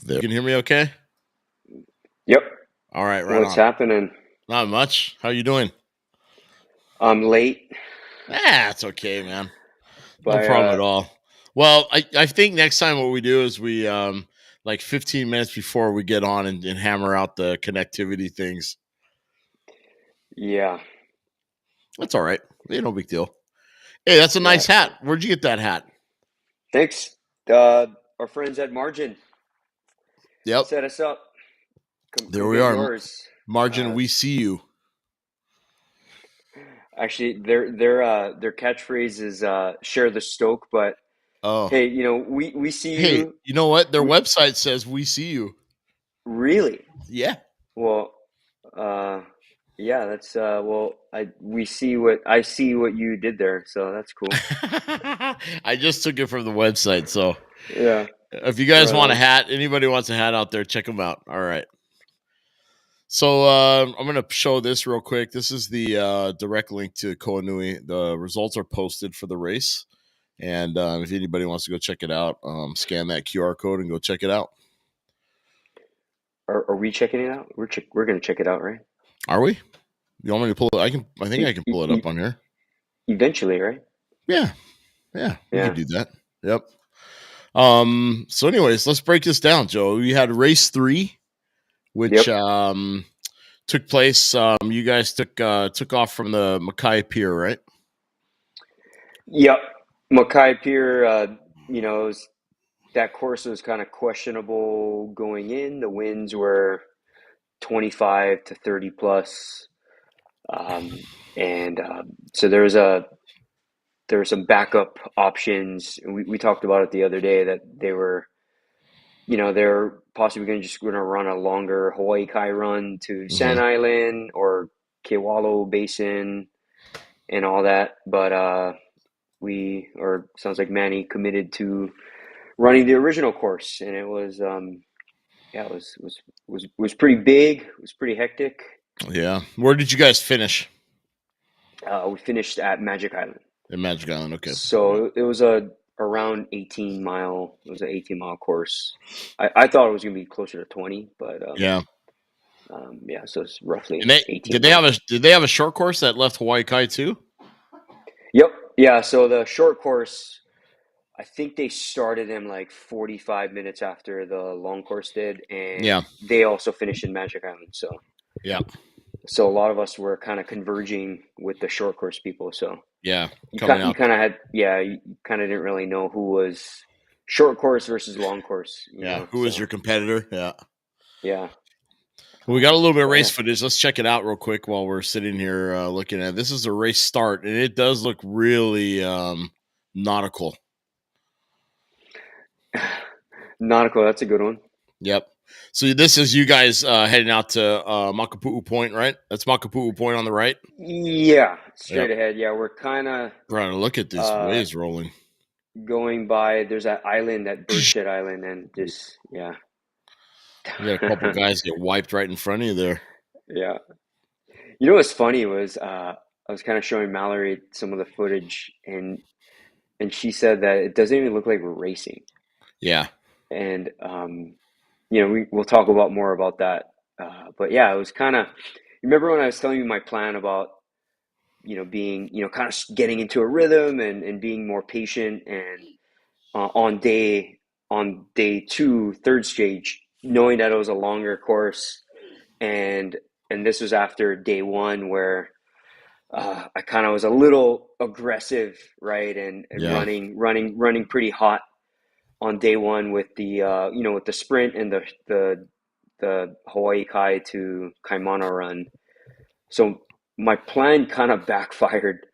There. You can hear me okay? Yep. All right, right What's on. happening? Not much. How you doing? I'm late, It's okay, man. No but problem at all. Well, I think next time what we do is we like 15 minutes before we get on and hammer out the connectivity things. yeah. That's all right. No big deal. Hey, that's a Yeah. nice hat. Where'd you get that hat? Thanks. Our friends at Margin Yep. set us up. There Come we get are. yours. Margin, we see you. Actually, their catchphrase is "share the stoke." But Oh. hey, we see Hey, you. you know what? Their We website says we see you. really Yeah. well. Uh, yeah. That's I see what you did there. So that's cool. I just took it from the website, so Yeah. if you guys Right want a on. hat, anybody wants a hat out there, check them out. All right. So I'm going to show this real quick. This is the direct link to Koanui. The results are posted for the race. And if anybody wants to go check it out, scan that QR code and go check it out. Are we checking it out? We're gonna check it out, right? Are we? You want me to pull it? I think I can pull it up on here. Eventually, right? Yeah. We can Yeah. do that. Yep. So anyways, let's break this down, Joe. We had race 3, which Yep. took place. You guys took off from the Mackay Pier, right? Yep. Mackay Pier, that course was kind of questionable going in. The winds were 25 to 30 plus. And so there were some backup options. We talked about it the other day that they're possibly going to run a longer Hawaii Kai run to Mm-hmm. Sand Island or Kewalo Basin and all that. But sounds like Manny committed to running the original course, and it was was pretty big. It was pretty hectic. Yeah. Where did you guys finish? We finished at Magic Island, In Magic Island. Okay. All right. so it was around 18 mile. It was an 18-mile course. I thought it was going to be closer to 20, but Yeah. yeah, so it's roughly And they 18 miles. did they have a short course that left Hawaii Kai too? Yep, yeah. So the short course, I think they started them like 45 minutes after the long course did, and Yeah. they also finished in Magic Island. Yeah. So a lot of us were kind of converging with the short course people. So Yeah. Coming you out. kind of had, yeah, you kind of didn't really know who was short course versus long course, Yeah. Who is So your competitor? Yeah. yeah, Well, we got a little bit of but race yeah, footage. Let's check it out real quick while we're sitting here looking at it. This is a race start, and it does look really nautical. nautical. That's a good one. Yep. So this is you guys heading out to Makapu'u Point, right? That's Makapu'u Point on the right. Yeah, Yep. straight ahead. Yeah, we're kind of Trying to look at these uh, waves rolling. going by. There's that island, that Birdshit Island, and just yeah, You got a couple guys get wiped right in front of you there. yeah. You know what's funny was I was kind of showing Mallory some of the footage, and she said that it doesn't even look like we're racing. Yeah. And we'll talk about more about that. But yeah, it was kind of. Remember when I was telling you my plan about being kind of getting into a rhythm and being more patient and on day two, third stage, knowing that it was a longer course, and this was after day one where I kind of was a little aggressive, right, and Yeah. running pretty hot on day one with the with the sprint and the Hawaii Kai to Kaimana run. So my plan kind of backfired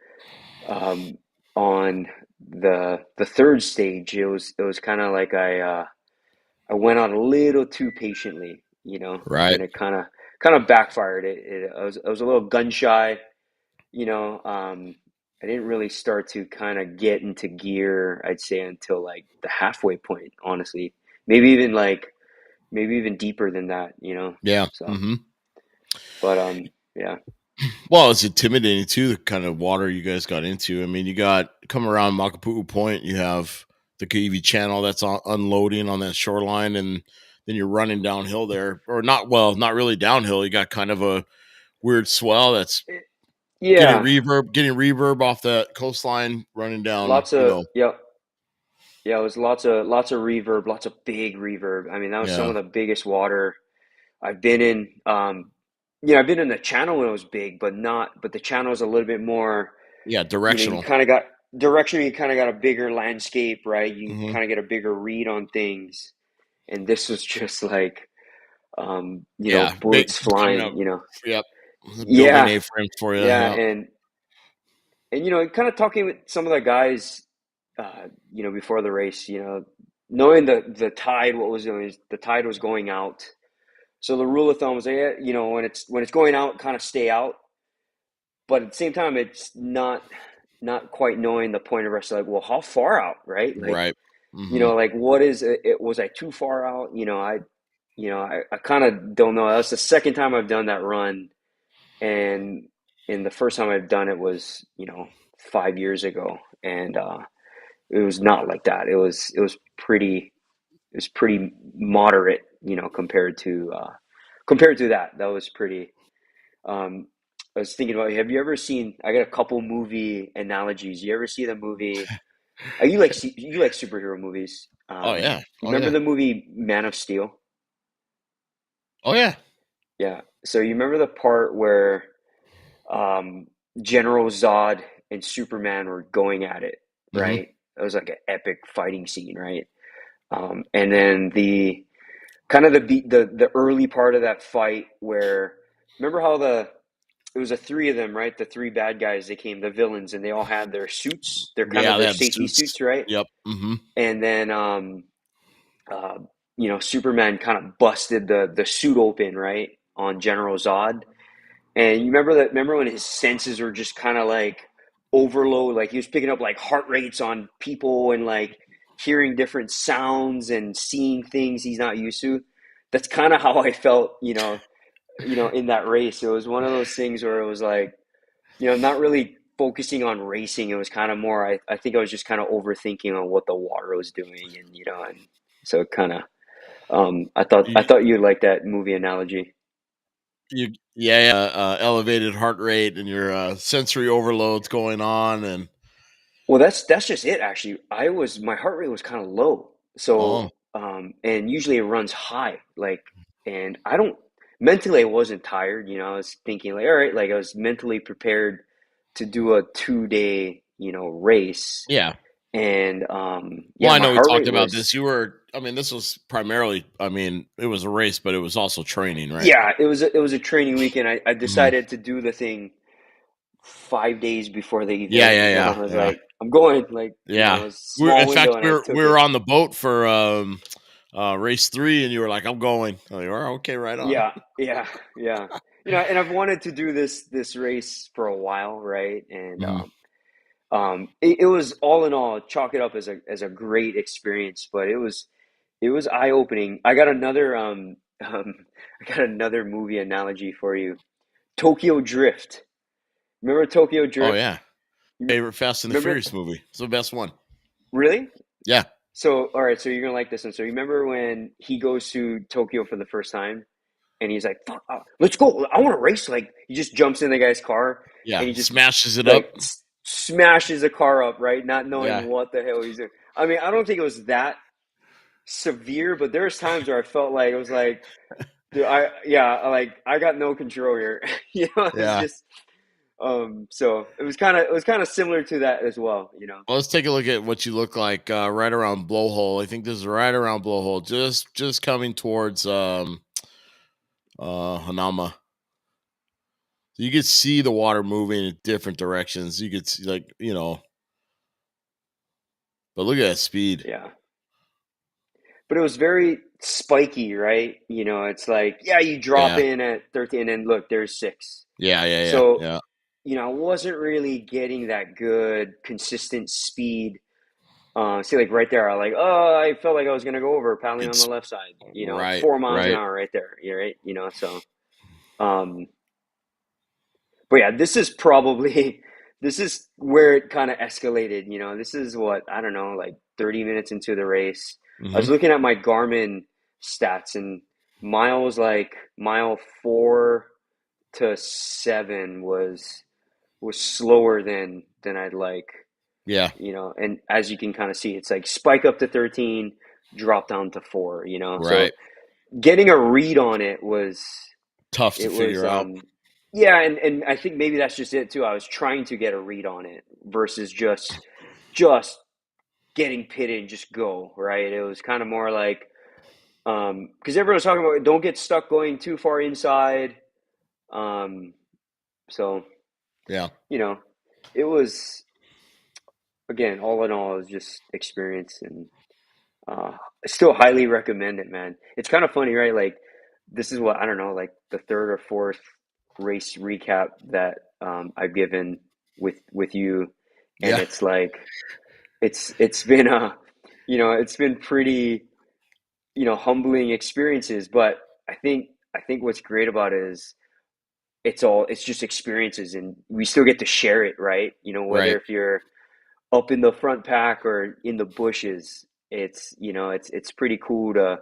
on the third stage. It was kind of like I went out a little too patiently, Right. and it kind of backfired. I was a little gun shy, you know. I didn't really start to kind of get into gear, I'd say, until like the halfway point, honestly. Maybe even deeper than that. Yeah. So, Mm-hmm. but yeah. Well, it's intimidating too, the kind of water you guys got into. I mean, you got come around Makapu'u Point, you have the Kaiwi Channel that's unloading on that shoreline, and then you're running downhill there, or not. Well, not really downhill. You got kind of a weird swell that's Yeah, getting reverb off that coastline, running down. lots of yeah, yeah. It was lots of reverb, lots of big reverb. I mean, that was some Yeah, of the biggest water I've been in. I've been in the channel when it was big, but not. But the channel is a little bit more. yeah, You directional. kind of got direction. You kind of got a bigger landscape, right? You Hmm. kind of get a bigger read on things. And this was just like, Yeah, big bullets coming flying. up. Yep, building Yeah, A-frames for you. yeah, Yeah, and kind of talking with some of the guys, before the race, knowing the tide, what was doing is the tide was going out. So the rule of thumb was, yeah, when it's going out, kind of stay out. But at the same time, it's not quite knowing the point of rest. Like, well, how far out, right? Like, right. Hmm. like what is it? Was I too far out? I kind of don't know. That's the second time I've done that run, and the first time I've done it was 5 years ago, and it was not like that. It was pretty moderate, compared to that. That was pretty. Um, I was thinking about. Have you ever seen? I got a couple movie analogies. You ever see the movie? You like superhero movies? Oh yeah. You Oh remember yeah. the movie Man of Steel? Oh yeah. Yeah. So you remember the part where um, General Zod and Superman were going at it, Hmm. right? It was like an epic fighting scene, right? And then the kind of the early part of that fight where remember how it was the three of them, right? The three bad guys, they came, the villains, and they all had their suits, their kind of Yeah, they their had the safety suits. suits, right? Yep. Hmm. And then uh, Superman kind of busted the suit open, right, on General Zod. And you remember that? Remember when his senses were just kind of like overload, like he was picking up like heart rates on people and like hearing different sounds and seeing things he's not used to. That's kind of how I felt, in that race. It was one of those things where it was like, not really focusing on racing. It was kind of more. I think I was just kind of overthinking on what the water was doing, and so kind of. I thought you'd like that movie analogy. Yeah, elevated heart rate and your sensory overloads going on, and Well, that's just it actually. My heart rate was kind of low. oh So, and usually it runs high, like, and I don't mentally I wasn't tired, I was thinking like, all right, like I was mentally prepared to do a 2 day, race. yeah. And Well, yeah, I my know we heart talked rate about was this. I mean, this was primarily, I mean, it was a race, but it was also training, right? yeah, it was a training weekend. I Hmm. decided to do the thing 5 days before the Yeah, event. yeah, yeah, I was yeah, like, I'm going, like, yeah. it was a In small window, fact, and we I were took we it. were on the boat for race 3, and you were like, "I'm going." I'm like, "All right, okay, right on." Yeah, yeah, yeah. And I've wanted to do this race for a while, right? And Hmm. it was all in all, chalk it up as a great experience, but it was eye opening. I got another movie analogy for you. Tokyo Drift. Remember Tokyo Oh Drift? yeah, You favorite Fast and the remember? Furious movie. It's the best one. Really? Yeah, So, all right. So you're gonna like this one. So you remember when he goes to Tokyo for the first time? And he's like, "Fuck, let's go! I want to race!" Like he just jumps in the guy's car yeah. and he just Smashes it like up. smashes the car up, right? Not knowing Yeah, what the hell he's doing. I mean, I don't think it was that severe, but there's times where I felt like it was like, dude, I got no control here. It's yeah. just so it was kind of similar to that as well. Well, let's take a look at what you look like right around blowhole. I think this is right around blowhole, just coming towards Hanama. You could see the water moving in different directions. You could see, like, but look at that speed. Yeah. But it was very spiky, right? It's like, yeah, you drop Yeah, in at 13 and look, there's six. yeah, yeah, yeah, So, yeah. I wasn't really getting that good, consistent speed. See, like right there, I felt like I was gonna go over paddling on the It's left side. right, 4 miles an right. hour right there. You're right. So, um, but yeah, this is probably this is where it kind of escalated. This is what I don't know, like 30 minutes into the race. I Hmm. was looking at my Garmin. stats, and miles like mile 4 to 7 was slower than I'd like, Yeah. and as you can kind of see, it's like spike up to 13, drop down to 4, so Right. getting a read on it was Tough to it was figure out. yeah, and I think maybe that's just it too. I was trying to get a read on it versus just getting pitted and just go, right? It was kind of more like, because everyone was talking about don't get stuck going too far inside. um so Yeah. you know it was, again, all in all, it was just experience, and I still highly recommend it, man. It's kind of funny, right? Like, this is what, I don't know, like the third or fourth race recap that I've given with you, and Yeah. it's like it's been it's been pretty, humbling experiences. But I think what's great about it is it's just experiences, and we still get to share it, right? Whether Right. if you're up in the front pack or in the bushes, it's pretty cool to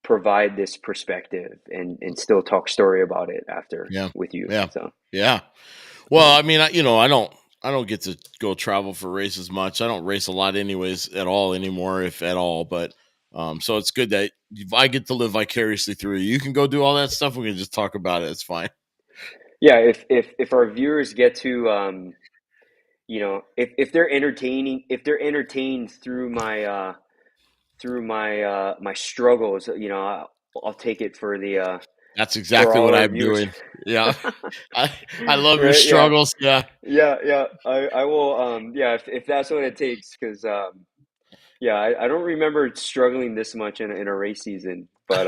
provide this perspective and still talk story about it after Yeah. with you. Yeah. So Yeah. Well, I mean, I don't get to go travel for races much. I don't race a lot anyways at all anymore, if at all. But so it's good that I get to live vicariously through you. You can go do all that stuff. We can just talk about it. It's fine. yeah, if our viewers get to if they're entertained through my struggles, I'll take it for the That's for exactly all what our I'm viewers. doing. Yeah. I I love your Right? Yeah. struggles. Yeah. Yeah. I will. Yeah. If that's what it takes, because yeah, I don't remember struggling this much in a race season, but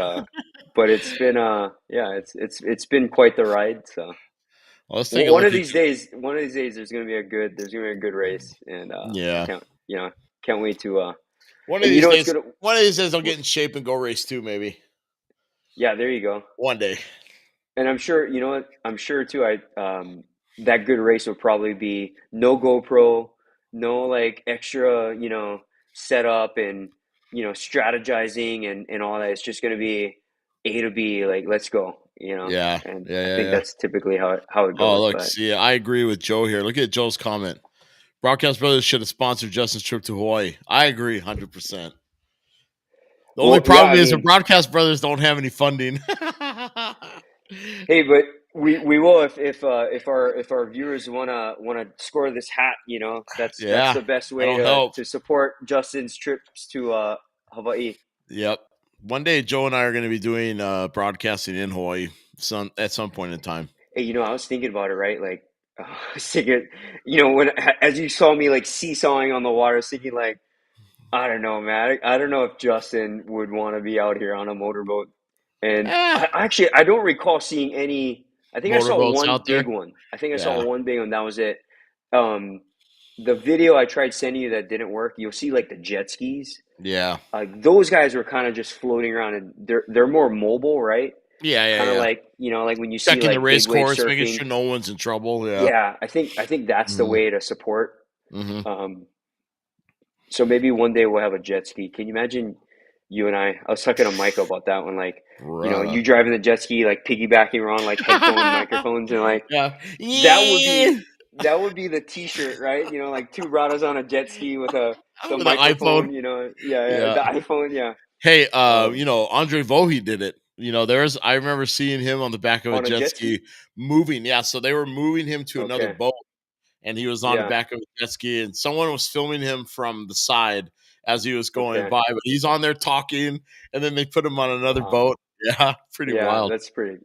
it's been yeah, it's been quite the ride. So Well, let's take a look at you. one of these days, there's gonna be a good race, and I Yeah. can't wait to One of and these it's days, gonna I'll get in shape and go race too, maybe. yeah, there you go. One day. And I'm sure, what? I'm sure too. That good race will probably be no GoPro, no like extra, setup and strategizing and all that. It's just gonna be A to B, like let's go. Yeah. And Yeah, I yeah, think yeah. that's typically how it Oh, goes. look, But see, I agree with Joe here. Look at Joe's comment. Broadcast Brothers should have sponsored Justin's trip to Hawaii. I agree 100%. The only well, yeah, problem I is the mean, Broadcast Brothers don't have any funding. hey, but we will if our viewers wanna score this hat, that's Yeah, the best way that'll to help. support Justin's trips to Hawaii. Yep. One day, Joe and I are going to be doing broadcasting in Hawaii at some point in time. Hey, I was thinking about it, right? Like, I was thinking, when as you saw me like seesawing on the water, I was thinking like, I don't know, man. I don't know if Justin would want to be out here on a motorboat. And Eh, I don't recall seeing any. I think I saw motorboats one out big there. one. I think I saw Yeah. one big one. That was it. Um, the video I tried sending you that didn't work. You'll see like the jet skis. Yeah. Those guys were kind of just floating around, and they're more mobile, right? Yeah. Yeah. Kind of Yeah. like like when you see Checking the like race big wave course, making surfing. sure no one's in trouble. Yeah. Yeah, I think that's the Hmm. way to support. Hmm. Um, so maybe one day we'll have a jet ski. Can you imagine you and I was talking to Micah about that one, like, Bruh. you driving the jet ski, like piggybacking around like headphone microphones, and like Yeah. that would Yeah. be that would be the t-shirt, right? Like two Braddahs on a jet ski with the With an iPhone. microphone, yeah, Yeah. the iPhone, yeah. Hey, Um, Andre Vohi did it. I remember seeing him on the back of a on a jet jet ski ski? moving. Yeah, so they were moving him to another Okay. boat, and he was on the Yeah. back of a jet ski, and someone was filming him from the side as he was going Okay. by. But he's on there talking, and then they put him on another Wow. boat. Yeah, pretty Yeah, wild. that's pretty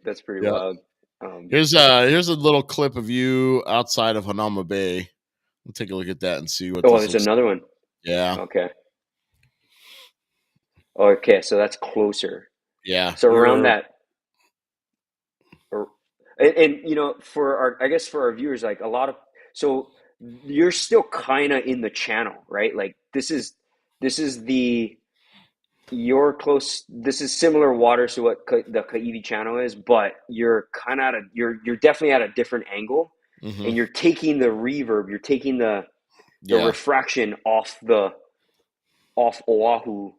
Yeah. wild. Um, Here's a little clip of you outside of Hanama Bay. We'll take a look at that and see what oh, this there's looks. another one. Yeah, Okay. Okay, so that's closer. yeah. So around You're that, or, and for I guess for our viewers, like a lot of, so you're still kind of in the channel, right? Like this is the you're close. This is similar waters to what the Kaiwi channel is, but you're kind of you're definitely at a different angle, hmm and you're taking the reverb, you're taking the yeah, refraction off Oahu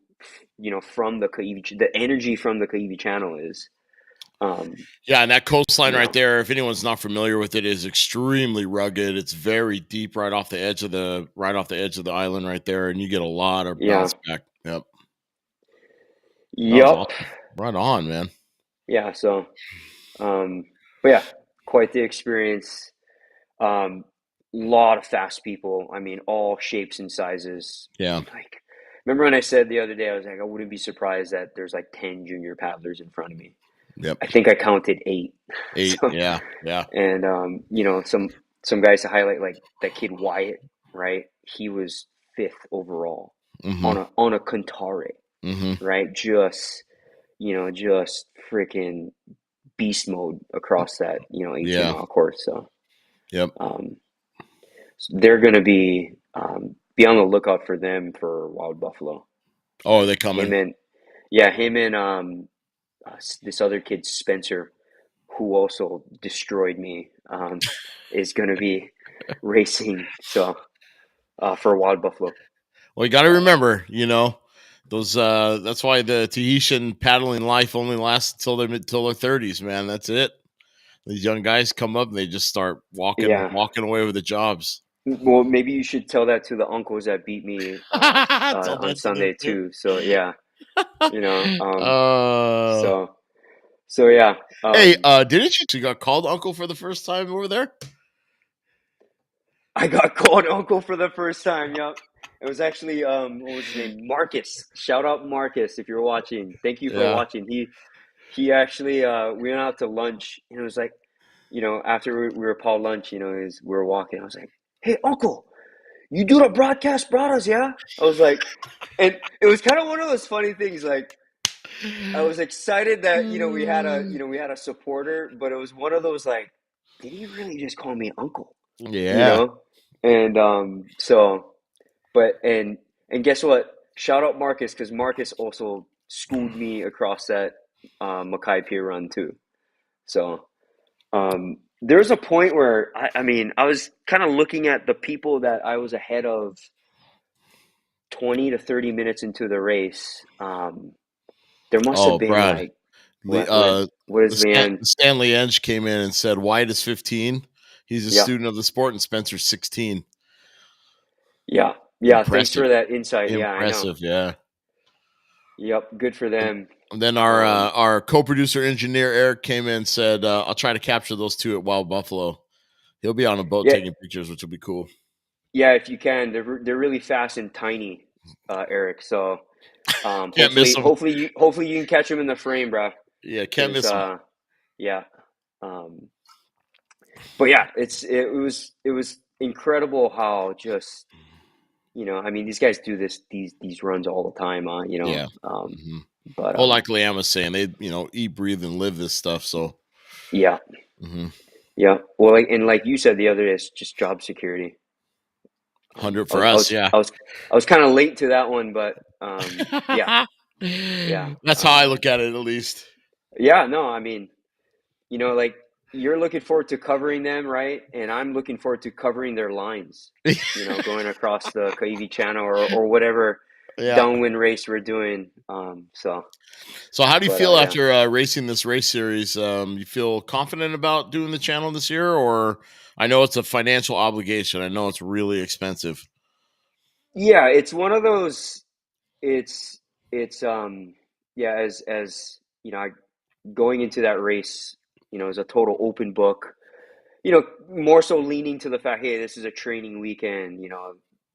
from the Kaiwi, the energy from the Kaiwi channel is, um, Yeah, and that coastline you right know, there, if anyone's not familiar with it, is extremely rugged. It's very deep right off the edge of the island right there, and you get a lot of yeah, bounce back. Yep. That was yep, awesome. Right on, man. yeah. So, but yeah, quite the experience. Um, lot of fast people. I mean, all shapes and sizes. Yeah. Like, remember when I said the other day, I was like, I wouldn't be surprised that there's like 10 junior paddlers in front of me. Yep. I think I counted 8. 8. So, Yeah. Yeah. and some guys to highlight, like that kid Wyatt, right? He was 5th overall Mhm. on a Contare, Mhm. right? Just freaking beast mode across that 18 Yeah. mile course. So, Yep. um, they're going to be on the lookout for them for wild buffalo. Oh, are they coming? Him and yeah, him and this other kid Spencer, who also destroyed me, is going to be racing. So for wild buffalo. Well, you got to Uh, remember, those. That's why the Tahitian paddling life only lasts until their 30s, man. That's it. These young guys come up and they just start walking yeah. walking away with the jobs. Well, maybe you should tell that to the uncles that beat me Tell on that to them Sunday too. too. So yeah, you know. uh, So yeah. hey, didn't you got called uncle for the first time over there? I got called uncle for the first time. Yep. It was actually what was his name? Marcus. Shout out Marcus if you're watching. Thank you for Yeah. watching. He actually we went out to lunch and it was like, after we were Paul lunch, we were walking. I was like, "Hey, uncle, you do the broadcast Braddahs, yeah?" I was like, and it was kind of one of those funny things. Like I was excited that we had a supporter, but it was one of those like, did he really just call me uncle? You Yeah. know, and so, but and guess what? Shout out Marcus because Marcus also schooled me across that Mackay Pier run too. So there was a point where I was kind of looking at the people that I was ahead of 20 to 30 minutes into the race. There must have Oh, been Brad. like Le- what the, is Stan- Leanne? the Stanley Edge came in and said White is 15. He's a Yeah, student of the sport, and Spencer's 16. yeah, yeah. Thanks Impressive. for that insight. Yeah, I know. Impressive. Yeah. Yep, good for And, them. and then our Um, uh, our co-producer engineer Eric came in and said, "I'll try to capture those two at Wild Buffalo. He'll be on a boat yeah, taking pictures, which will be cool. yeah. If you can, they're really fast and tiny, Eric. So Can't miss them. hopefully you can catch them in the frame, bro. Yeah, can't Because miss them. yeah, um, but yeah, it was incredible how just I mean these guys do these runs all the time, Yeah. hmm but Well, like Liam was saying, they eat, breathe, and live this stuff. So, yeah, hmm yeah. Well, like you said the other day, it's just job security. 100 I for was I us. was Yeah. I was I was kind of late to that one, but yeah, yeah, That's how I look at it, at least. yeah. No, I mean, like you're looking forward to covering them, right? And I'm looking forward to covering their lines. Going across the Kaiwi Channel or whatever Yeah. downwind race we're doing. So, how do you But feel yeah, after racing this race series? You feel confident about doing the channel this year, or I know it's a financial obligation. I know it's really expensive. yeah. It's one of those. It's yeah. As going into that race, as a total open book. More so leaning to the fact, hey, this is a training weekend.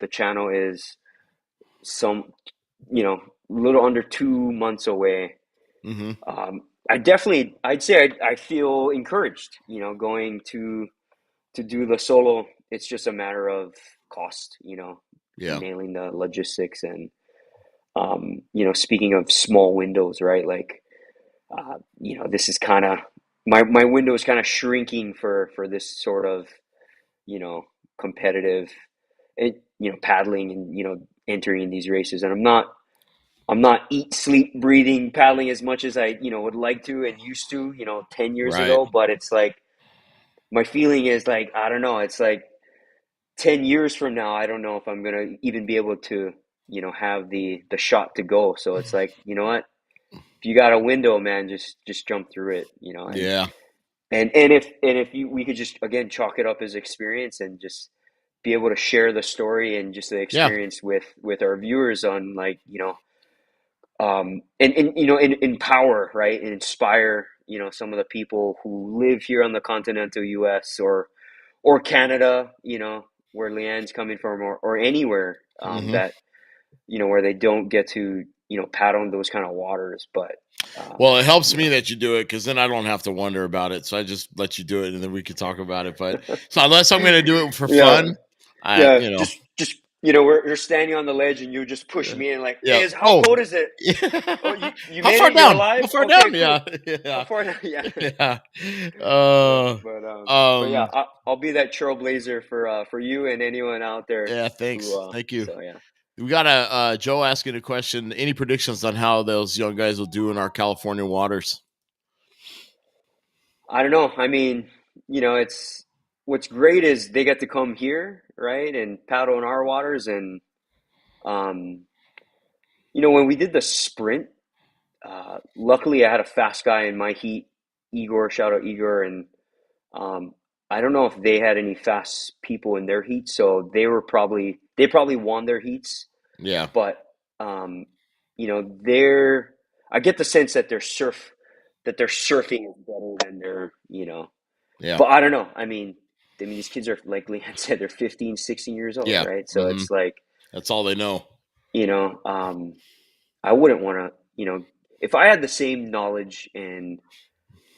The channel is some, little under 2 months away. hmm I'd say I feel encouraged, going to do the solo. It's just a matter of cost, Yeah. nailing the logistics and, speaking of small windows, right? Like, this is kind of, my window is kind of shrinking for this sort of, you know, competitive, paddling and, entering these races. And I'm not eat, sleep, breathing, paddling as much as I, would like to and used to, 10 years Right. ago. But it's like, my feeling is like, I don't know, it's like 10 years from now, I don't know if I'm going to even be able to, have the shot to go. So it's like, you know what, if you got a window, man, just jump through it, Yeah. and if we could just again chalk it up as experience and just be able to share the story and just the Yeah. experience with our viewers on, like, and empower, right, and inspire, some of the people who live here on the continental US, or Canada, where Leanne's coming from, or anywhere, Hmm. that, where they don't get to, paddle in those kind of waters. But Well, it helps you me know that you do it because then I don't have to wonder about it. So I just let you do it, and then we can talk about it. But so unless I'm going to do it for yeah, fun, I, yeah, you know, just we're standing on the ledge and you just push me in, like, yeah. hey, how Oh, cold is it? Oh, yeah. you How made far it, you're down? How alive, far okay, down? cool. Yeah, How yeah, far now? Yeah. yeah. Yeah, Uh, but yeah, um, I'll be that trailblazer for you and anyone out there yeah. who, Thanks. Thank you. so yeah. We got a Joe asking a question. Any predictions on how those young guys will do in our California waters? I don't know. I mean, it's what's great is they get to come here, right, and paddle in our waters. And um, when we did the sprint, luckily I had a fast guy in my heat, Igor. Shout out Igor. And um, I don't know if they had any fast people in their heat, so they probably won their heats. Yeah, But um, they're I get the sense that their surfing is better than yeah, but I don't know. I mean, these kids are, like Leanne said, they're 15, 16 years old, yeah. right? So Hmm. it's like, That's all they know. you know, um, I wouldn't want to, if I had the same knowledge, and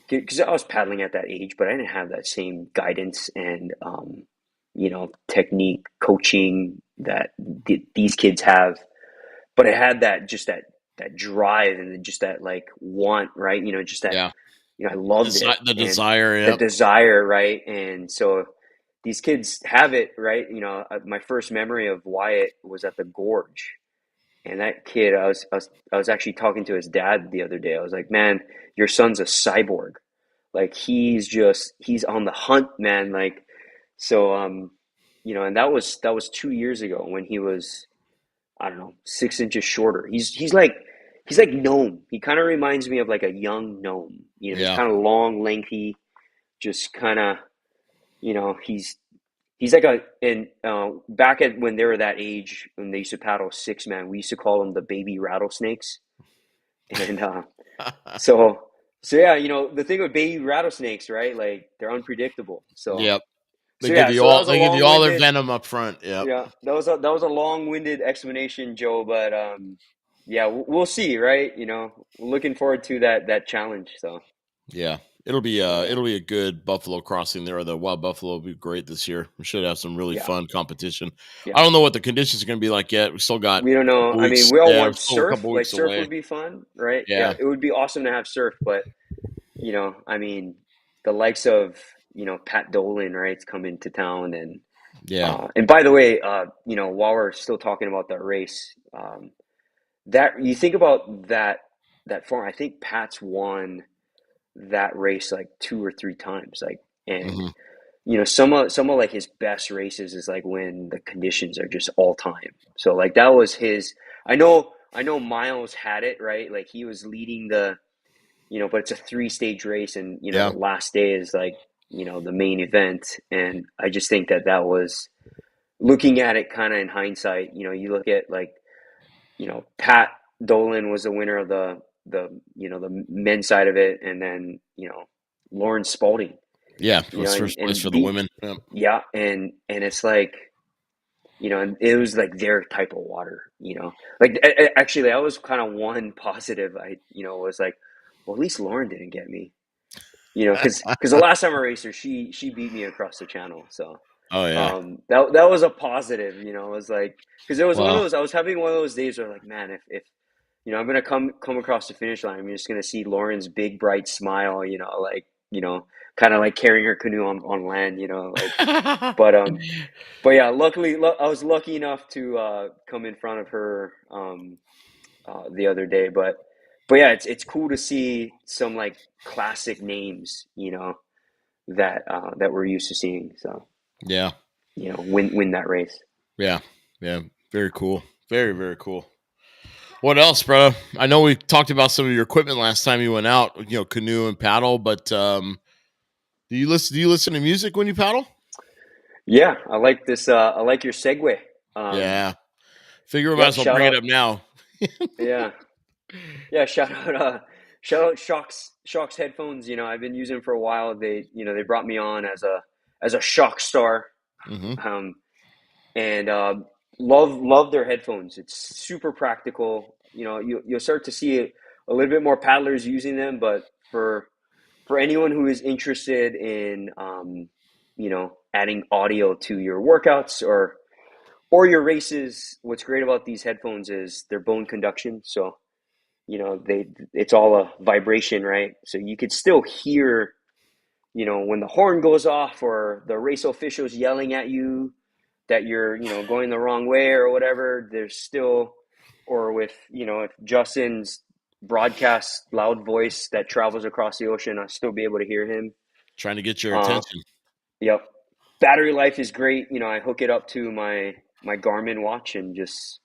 because I was paddling at that age, but I didn't have that same guidance and, technique, coaching that these kids have. But I had that drive and just that, like, want, right? Just that, Yeah, I loved it, the and desire. the Yep. desire, right? And so these kids have it, right? My first memory of Wyatt was at the Gorge, and that kid, I was actually talking to his dad the other day. I was like, man, your son's a cyborg. Like, he's on the hunt, man. Like, so, and that was 2 years ago when he was, I don't know, 6 inches shorter. He's like gnome. He kind of reminds me of like a young gnome. He's Yeah. kind of long, lengthy, just kind of, he's like and back at when they were that age, when they used to paddle six man, we used to call them the baby rattlesnakes. And so so yeah, the thing with baby rattlesnakes, right? Like, they're unpredictable. So Yep. so yeah, so that was a They give you all their long-winded, venom up front. Yep. yeah, that was a long-winded explanation, Joe. But yeah, we'll see, right? Looking forward to that challenge. So Yeah. so yeah, It'll be a good buffalo crossing there. The wild buffalo will be great this year. We should have some really yeah, fun competition. yeah. I don't know what the conditions are going to be like yet. We still got We don't a know. couple I mean, weeks. we all Yeah, we're want still a surf. couple Like, weeks surf away. would be fun, right? Yeah, Yeah. it would be awesome to have surf. But I mean, the likes of, Pat Dolan, right? It's coming to town. Yeah. And by the way, while we're still talking about that race, that you think about that form. I think Pat's won that race like two or three times. Like, and Hmm. some of like his best races is like when the conditions are just all time. So, like, that was his. I know Miles had it, right. Like, he was leading but it's a three-stage race, and the Yeah. last day is like, the main event. And I just think that was, looking at it kind of in hindsight. You look at, like, Pat Dolan was the winner of the men's side of it, and then Lauren Spalding, Yeah. It was and first place for the the women. Yep. yeah, and it's like, and it was like their type of water. Like, actually, that was kind of one positive. I was like, well, at least Lauren didn't get me. Because the last time I raced her, she beat me across the channel. So Oh yeah. that was a positive. It was like, because it was one of Well, those. I was having one of those days where, like, man, if I'm gonna come across the finish line, I'm just gonna see Lauren's big bright smile. Like, kind of like carrying her canoe on land. Like, but yeah, luckily, I was lucky enough to come in front of her the other day. But yeah, it's cool to see some, like, classic names, that we're used to seeing. So yeah. win that race. Yeah. Yeah. Very cool. Very, very cool. What else, brother? I know we talked about some of your equipment last time you went out, canoe and paddle, but do you listen to music when you paddle? Yeah, I like this. I like your segue. Um, Yeah. Figure we might yep. as well Shout bring it out. up now. Yeah, yeah. Shout out Shocks headphones. I've been using them for a while. They brought me on as a Shock star. Hmm. Um, and love their headphones. It's super practical. You'll start to see a little bit more paddlers using them, but for anyone who is interested in adding audio to your workouts or your races, what's great about these headphones is they're bone conduction. So it's all a vibration, right? So you could still hear when the horn goes off or the race official's yelling at you that you're going the wrong way or whatever. There's still, or with if Justin's broadcast loud voice that travels across the ocean, I'll still be able to hear him. Trying to get your uh attention. yep. Battery life is great. I hook it up to my Garmin watch and just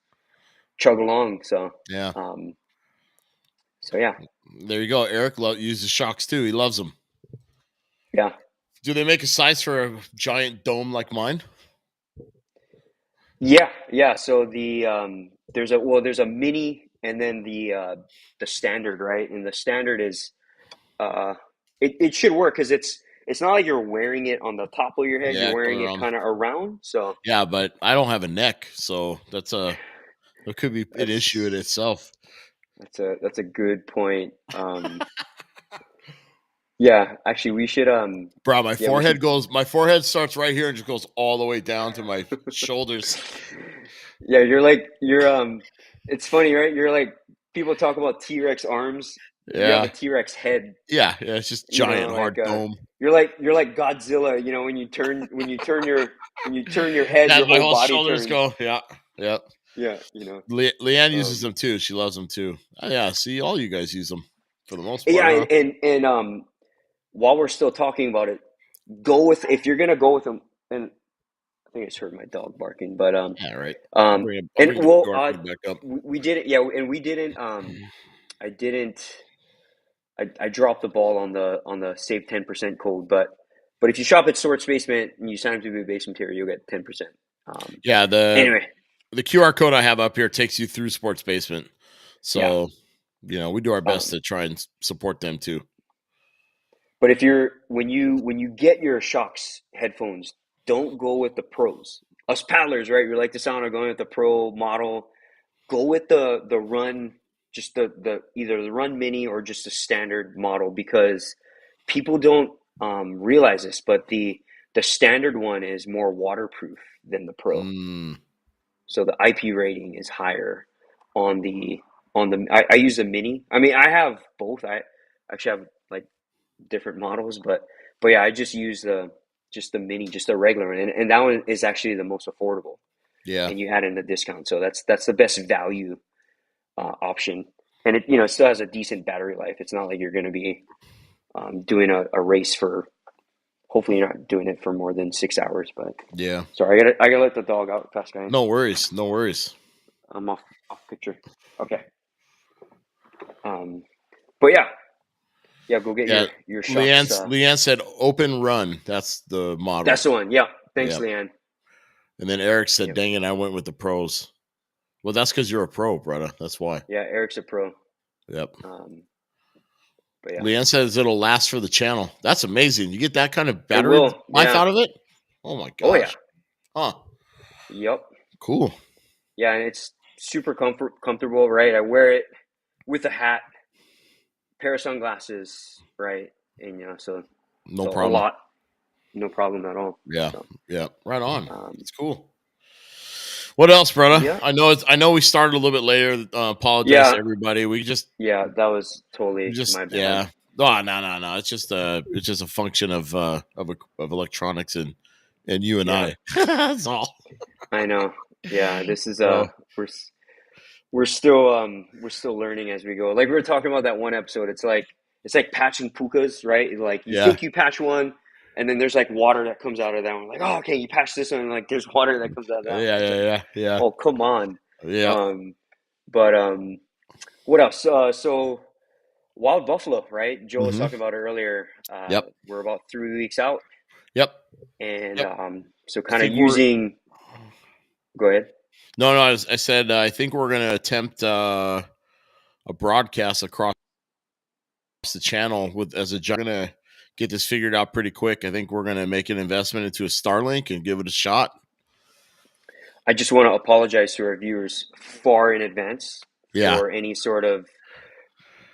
chug along. So Yeah. um yeah. There you go. Eric uses shocks too. He loves them. Yeah. Do they make a size for a giant dome like mine? Yeah. So there's a mini and then the standard, right? And the standard is uh it should work because it's not like you're wearing it on the top of your head. You're Yeah, going wearing it around. kind of around. So Yeah, but I don't have a neck, so that could be an issue in that's itself. that's a good point. Yeah, actually we should Bro, yeah, we should. my forehead starts right here and just goes all the way down to my shoulders. Yeah, you're it's funny, right? You're like people talk about T-Rex arms. You have a Yeah. T-Rex head, Yeah, it's just giant like hard dome. you're like Godzilla, when you turn your head, Yeah, your my whole whole body shoulders turns. go. Yeah. Yeah. Yeah, Leanne uses um them too. She loves them too. Yeah, see, all you guys use them for the most yeah, part, huh? and while we're still talking about it, go with if you're gonna go with them. And I think I just heard my dog barking, but Yeah, right. um I'll and bring the well Garfield back up. we did it, yeah, and we didn't I didn't I dropped the ball on the save 10% code, but if you shop at Sports Basement and you sign up to be a basement tier, you'll get 10%. Yeah, Anyway, the QR code I have up here takes you through Sports Basement. yeah. So, we do our best Um, to try and support them too. but if you're when you get your Shocks headphones, don't go with the pros. Us paddlers, right? We like the sound of going with the pro model. Go with the run, just the either the run mini or just a standard model because people don't realize this, but the standard one is more waterproof than the pro. Mm, So the IP rating is higher on the I use the mini. I mean, I have both. I actually have like different models, but yeah, I just use the mini, just the regular one, and that one is actually the most affordable. yeah. And you had in the discount, so that's the best value option. And it still has a decent battery life. It's not like you're going to be doing a race for. Hopefully, you're not doing it for more than 6 hours. But Yeah. sorry, I gotta let the dog out, fast guy. No worries. No worries. I'm off picture. Okay. Um, but yeah, go get Yeah. your Shocks. Leanne said open run. That's the model. That's the one. Yeah. Thanks, Yeah. Leanne. And then Eric said, Yep. dang it, I went with the pros. Well, that's because you're a pro, brother. That's why. Yeah, Eric's a pro. Yep. But yeah, Leanne says it'll last for the channel. That's amazing. You get that kind of it battery will. life Yeah. out of it? Oh my Oh yeah. gosh. Huh. Yep. Cool. Yeah, and it's super comfortable, right? I wear it with a hat, pair of sunglasses, right? And so No a problem. lot, no problem at all. Yeah. So, Yeah. Right on. um, It's cool. What else, brother? yeah, I know we started a little bit later. Apologize to yeah, everybody. yeah. That was We totally just my bad. yeah. Oh, no. It's just a function of electronics and you and Yeah, I. That's all. I know. Yeah, this is So we're we're still learning as we go. Like we were talking about that one episode. It's like patching pukas, right? Like you yeah. think you patch one, and then there's like water that comes out of that one. Like, oh, okay, you patch this one, and like there's water that comes out of that one. Yeah, It's yeah, like, yeah, yeah. oh, come on. Yep. But what else? So Wild Buffalo, right? Joe was Mm-hmm. talking about it earlier. Yep. We're about 3 weeks out, Yep. and Yep. so I kind of think we're using. Go ahead. no, no. I said I think we're gonna attempt a broadcast across the channel with as a gonna get this figured out pretty quick. I think we're gonna make an investment into a Starlink and give it a shot. I just want to apologize to our viewers far in advance Yeah. for any sort of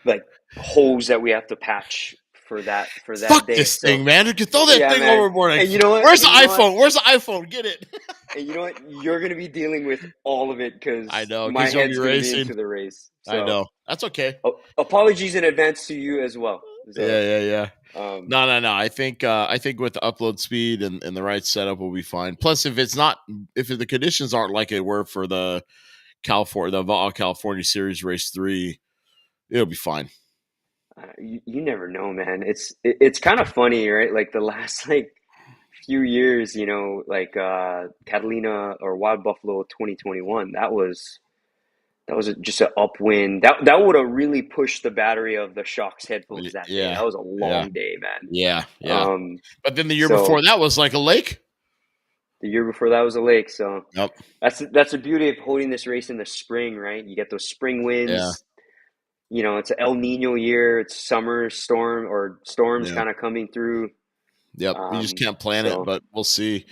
like holes that we have to patch for that Fuck day. this So thing, man. You can throw that yeah, thing man. overboard. And you know what? Where's the And you know what? iPhone? Where's the iPhone? Get it. And you know what? You're gonna be dealing with all of it I because know, my because you'll be head's gonna be racing. into the race. I So know. That's okay. apologies in advance to you as well. So Yeah. um, No. I think with the upload speed and the right setup will be fine. Plus, if the conditions aren't like they were for the California Series Race 3, it'll be fine. you never know, man. It's kind of funny, right? Like the last like few years, like Catalina or Wild Buffalo 2021. That was just an upwind. That would have really pushed the battery of the Shocks headphones that day. Yeah. That was a Yeah. long day, man. Yeah. Um, But then the year before so that was like a lake. the year before that was a lake. So Yep. that's the beauty of holding this race in the spring, right? You get those spring Yeah. winds. It's an El Nino year. It's summer storm or storms Yeah. kind of coming through. Yep. You just can't plan it, So, but we'll see.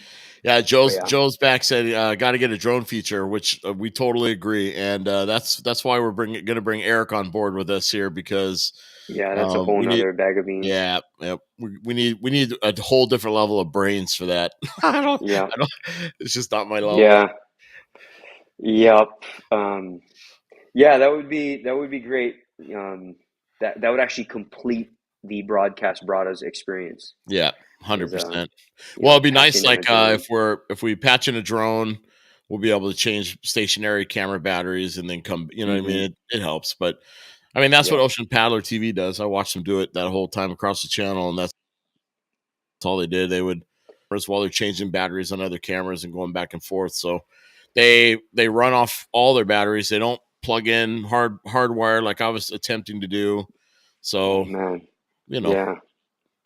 Yeah, but yeah, Joe's back said got to get a drone feature, which we totally agree, and that's why we're going to bring Eric on board with us here because yeah, that's a whole we need nother bag of beans. we need a whole different level of brains for that. Yeah, I don't. It's just not my level. yeah, yep. Um, yeah, that would be great. Um, that would actually complete the broadcast Braddahs experience. Yeah, Is 100%. Well, it'd be nice, patching in a like drone. if we patch in a drone, we'll be able to change stationary camera batteries and then come. You know what I Mm-hmm. mean? It helps, but I mean that's what Yep. Ocean Paddler TV does. I watched them do it that whole time across the channel, and that's all they did. They would while they're changing batteries on other cameras and going back and forth. So they run off all their batteries. They don't plug in hardwire like I was attempting to do. Oh So man. you know Yeah.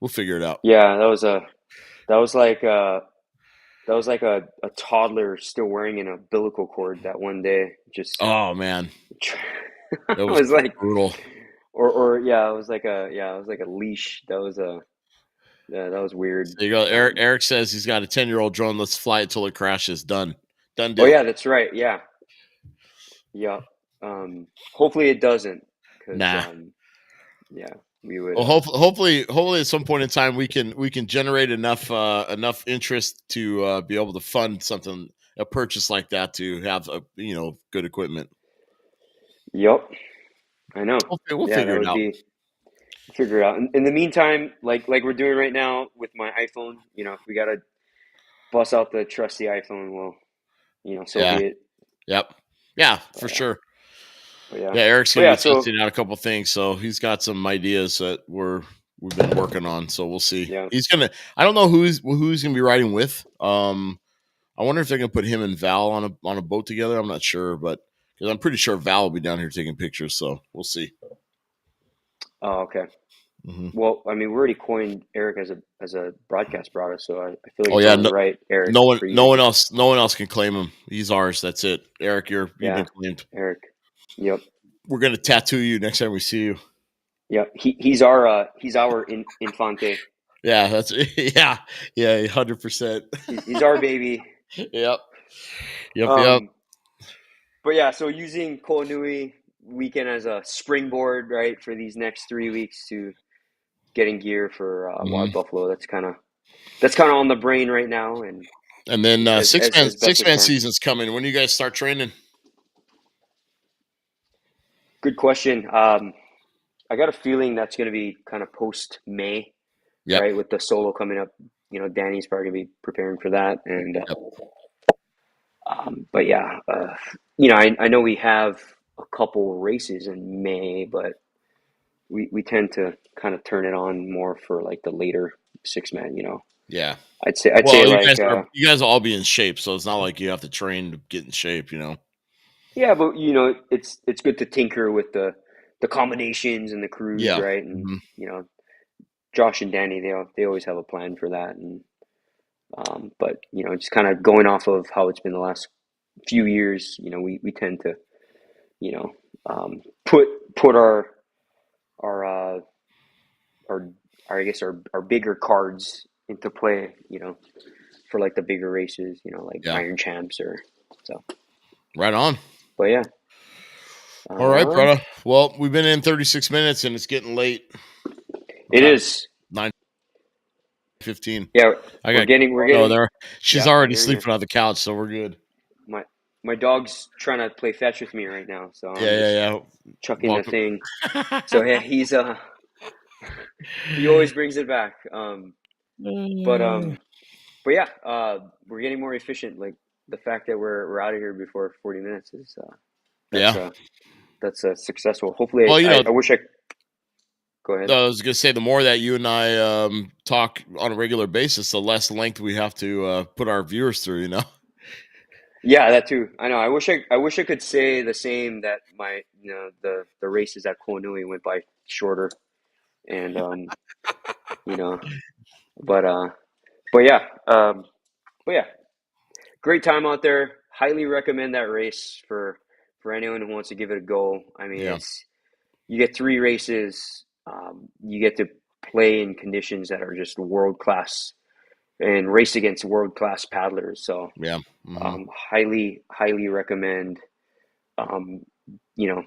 we'll figure it out. Yeah. That was like a toddler still wearing an umbilical cord that one day. Just Oh man, I it was was like, brutal. or yeah, it was like a leash. That was weird. So you go. Eric says he's got a 10-year-old drone. Let's fly it till it crashes. Done Oh deal. yeah, that's right. Yeah. Yeah. Hopefully it doesn't, because Nah. yeah, we would. Well, hopefully, at some point in time, we can generate enough interest to be able to fund a purchase like that to have good equipment. Yep, I know. We'll Yeah, figure that it would out. be figure it out. In the meantime, like we're doing right now with my iPhone, if we gotta bust out the trusty iPhone, well, so Yeah. be it. Yep. Yeah, for But yeah, sure. but yeah, Yeah, Eric's but gonna yeah. be So testing out a couple things, so he's got some ideas that we've been working on. So we'll see. yeah. He's gonna. I don't know who's gonna be riding with. I wonder if they're gonna put him and Val on a boat together. I'm not sure, but because I'm pretty sure Val will be down here taking pictures. So we'll see. Oh, okay. Hmm. Well, I mean, we already coined Eric as a broadcast brother, so I feel like Oh it's yeah, only right, Eric, for no you. one else, no one else can claim him. He's ours. That's it. Eric, you've been Yeah, claimed. Eric. Yep. We're gonna tattoo you next time we see you. Yep. He's our infante. Yeah, that's yeah, 100%. He's our baby. Yep, yep. Um, but yeah, so using Koh weekend as a springboard, right, for these next 3 weeks to getting gear for Wild Hmm. Buffalo. That's kind of on the brain right now, and And then as best six as man can. season's coming. When do you guys start training? Good question. I got a feeling that's going to be kind of post May, Yep, right, with the solo coming up. Danny's probably going to be preparing for that, and yep. but yeah, I know we have a couple races in May, but we tend to kind of turn it on more for like the later 6 man. Yeah. I'd say Well, like you guys will all be in shape, so it's not like you have to train to get in shape. Yeah, but it's good to tinker with the combinations and the crews, Yeah. right? And Mhm. Josh and Danny, they always have a plan for that. And but just kind of going off of how it's been the last few years, we tend to you know put our our I guess our bigger cards into play, for like the bigger races, like Yeah. Iron Champs or so. Right on. But yeah, All right, um, brother. Well, we've been in 36 minutes and it's getting late. What it time? is. 9:15. Yeah, I we're got getting we're no getting. there. She's Yeah, I'm already hearing you. sleeping on the couch, so we're good. My my dog's trying to play fetch with me right now, so I'm Yeah, just yeah, yeah. chucking the Welcome. thing. So yeah, he always brings it back. But but yeah, we're getting more efficient. Like the fact that we're out of here before 40 minutes is that's Yeah. uh that's successful. Hopefully, Well, I wish I go ahead. I was gonna say the more that you and I talk on a regular basis, the less length we have to put our viewers through. Yeah, that too. I know. I wish I could say the same that my the races at Koanui went by shorter and you know but but yeah but yeah great time out there. Highly recommend that race for anyone who wants to give it a go. I mean, Yeah, you get 3 races. You get to play in conditions that are just world class and race against world class paddlers. So yeah. Hmm. highly recommend um, you know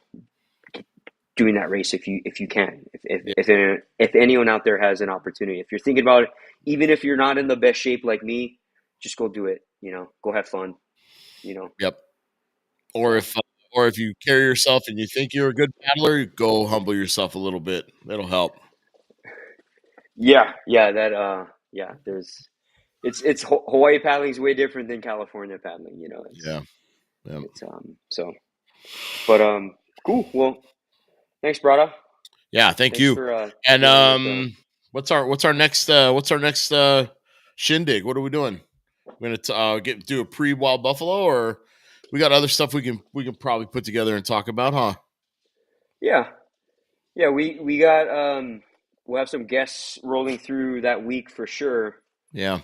doing that race if you can. Yeah, If anyone out there has an opportunity, if you're thinking about it, even if you're not in the best shape like me, just go do it. Go have fun. You know. yep. Or So if uh, or if you carry yourself and you think you're a good paddler, go humble yourself a little bit. That'll help. yeah, that yeah. Hawaii paddling is way different than California paddling. Yeah, yeah, It's so but cool. Well, thanks, Brada. yeah. Thank Thanks you. for And dealing with the. what's our next shindig? What are we doing? We're gonna do a pre Wild Buffalo, or we got other stuff we can probably put together and talk about, huh? Yeah, yeah. We got we'll have some guests rolling through that week for sure. Yeah,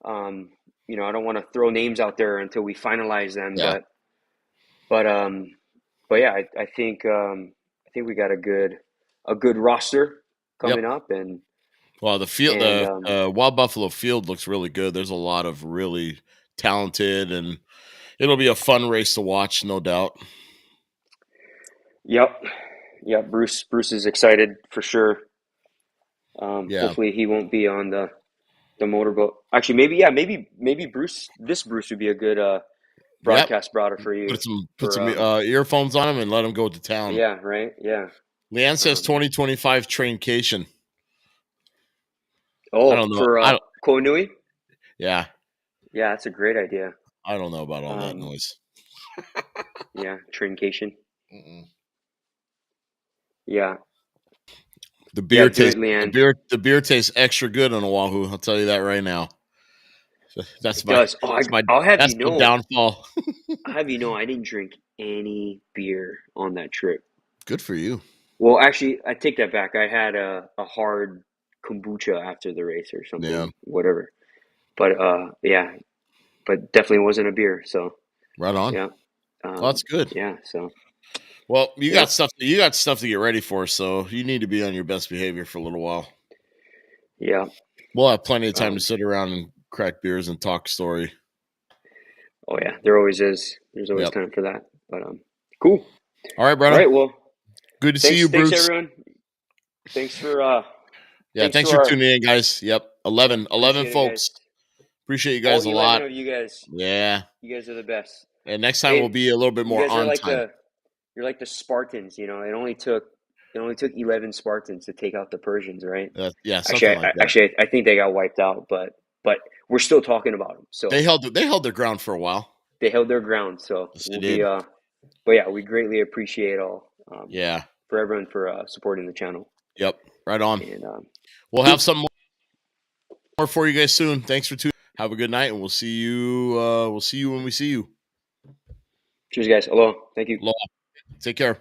Um, I don't want to throw names out there until we finalize them, yeah. but um, but yeah, I think we got a good roster Yep. coming up, and Well, and the Wild Buffalo field looks really good. There's a lot of really talented, and it'll be a fun race to watch, no doubt. yep, yep. Bruce is excited for sure. Yeah. Hopefully he won't be on the motorboat. Actually, maybe Bruce would be a good Yep. broadcast browser for you. Put some For earphones on him and let him go to town. Yeah, right, yeah. Leanne says Um, 2025 traincation. I oh, don't know. for Koh Nui. Yeah, Yeah, that's a great idea. I don't know about all that Um, noise. yeah, Trincation. Mm-mm. Yeah, The yeah. beer Do it, tastes Leanne. the beer tastes extra good on Oahu. I'll tell you that right now. That's It my does. Oh, that's my I'll have that's you my know. downfall. I didn't drink any beer on that trip. Good for you. Well, actually, I take that back. I had a hard kombucha after the race or Yeah, something, whatever. But yeah, but definitely wasn't a beer. So right on. yeah, Well, that's good. yeah. So Well, yep, you got stuff to get ready for, so you need to be on your best behavior for a little while. yeah. We'll have plenty of time to Um, sit around and crack beers and talk story. oh yeah, there always is. There's always Yep. time for that. But cool. All right, All brother. right. Well, Good to see you, thanks Bruce. everyone. Thanks for Yeah, thanks thanks to for our. tuning in, guys. Yep. Yep, 11 appreciate it, folks. guys. Appreciate you All guys a 11 lot. of you guys. Yeah. You guys are the best. And next time we'll Hey, be a little bit you more guys are on like time. you're like the Spartans. It only took 11 Spartans to take out the Persians, right? Yeah, Actually, something like that. I think they got wiped out, but we're still talking about them. So They held their ground for a while. they held their ground. So Yes, they we'll be did. but yeah, we greatly appreciate all Yeah. for everyone for supporting the channel. Yep. Right on. And We'll have cool. some more for you guys soon. Thanks for tuning. Have a good night, and we'll see you when we see you. Cheers, guys. Aloha. Thank you. Aloha. Take care.